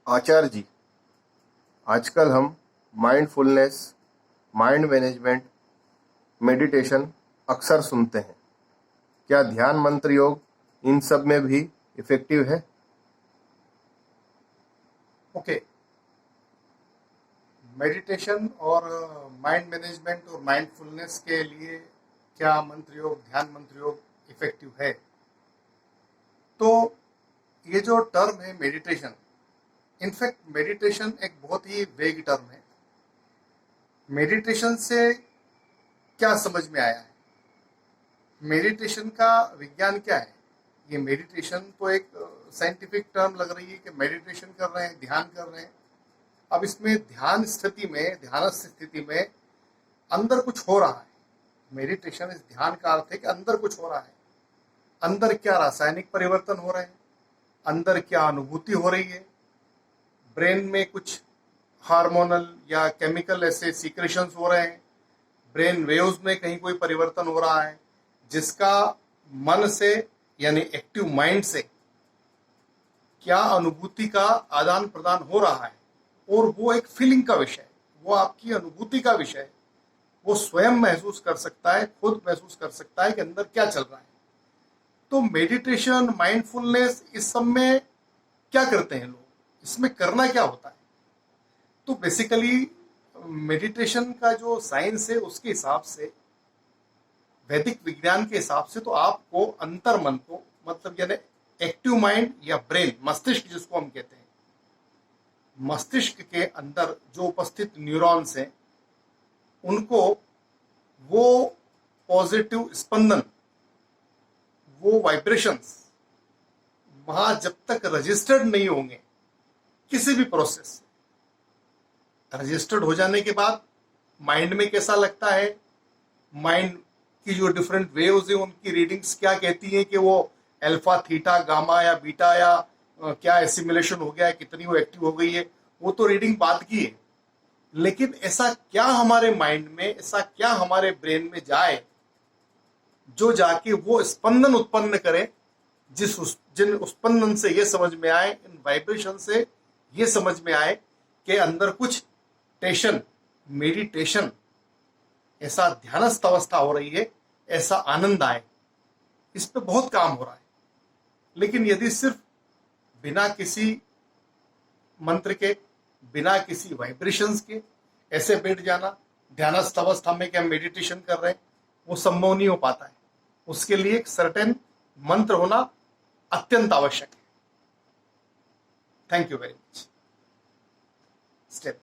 आचार्य जी, आजकल हम mindfulness, mind management, meditation अक्सर सुनते हैं। क्या ध्यान मंत्र योग इन सब में भी इफेक्टिव है? ओके। मेडिटेशन और माइंड मैनेजमेंट और माइंडफुलनेस के लिए क्या मंत्र योग, ध्यान मंत्र योग इफेक्टिव है? तो ये जो टर्म है मेडिटेशन, इनफैक्ट मेडिटेशन एक बहुत ही वेग टर्म है। मेडिटेशन से क्या समझ में आया है? मेडिटेशन का विज्ञान क्या है? ये मेडिटेशन तो एक साइंटिफिक टर्म लग रही है कि मेडिटेशन कर रहे हैं, ध्यान कर रहे हैं। अब इसमें ध्यान स्थिति में, ध्यानस्थ स्थिति में अंदर कुछ हो रहा है। मेडिटेशन इस ध्यान का अर्थ है कि अंदर कुछ हो रहा है। अंदर क्या रासायनिक परिवर्तन हो रहे हैं, अंदर क्या अनुभूति हो रही है, ब्रेन में कुछ हार्मोनल या केमिकल ऐसे सीक्रेशंस हो रहे हैं, ब्रेन वेव्स में कहीं कोई परिवर्तन हो रहा है, जिसका मन से यानी एक्टिव माइंड से क्या अनुभूति का आदान प्रदान हो रहा है। और वो एक फीलिंग का विषय है, वो आपकी अनुभूति का विषय है। वो स्वयं महसूस कर सकता है, खुद महसूस कर सकता है कि अंदर क्या चल रहा है। तो मेडिटेशन, माइंडफुलनेस, इस सब में क्या करते हैं लोग, इसमें करना क्या होता है? तो बेसिकली मेडिटेशन का जो साइंस है उसके हिसाब से, वैदिक विज्ञान के हिसाब से, तो आपको अंतर मन को, मतलब यानी एक्टिव माइंड या ब्रेन, मस्तिष्क जिसको हम कहते हैं, मस्तिष्क के अंदर जो उपस्थित न्यूरॉन्स हैं उनको वो पॉजिटिव स्पंदन, वो वाइब्रेशंस वहां जब तक रजिस्टर्ड नहीं होंगे किसी भी प्रोसेस से, रजिस्टर्ड हो जाने के बाद माइंड में कैसा लगता है, माइंड की जो डिफरेंट वेव्स है उनकी रीडिंग्स क्या कहती हैं कि वो अल्फा, थीटा, गामा या बीटा या क्या एसिमिलेशन हो गया है, कितनी वो एक्टिव हो गई है, वो तो रीडिंग बाद की है। लेकिन ऐसा क्या हमारे माइंड में, ऐसा क्या हमारे ब्रेन में जाए जो जाके वो स्पंदन उत्पन्न करे, जिन स्पंदन से ये समझ में आए, इन वाइब्रेशन से ये समझ में आए कि अंदर कुछ टेंशन, मेडिटेशन, ऐसा ध्यानस्थ अवस्था हो रही है, ऐसा आनंद आए। इस पे बहुत काम हो रहा है। लेकिन यदि सिर्फ बिना किसी मंत्र के, बिना किसी वाइब्रेशंस के ऐसे बैठ जाना ध्यानस्थ अवस्था में कि हम मेडिटेशन कर रहे हैं, वो संभव नहीं हो पाता है। उसके लिए एक सर्टेन मंत्र होना अत्यंत आवश्यक है। Thank you very much.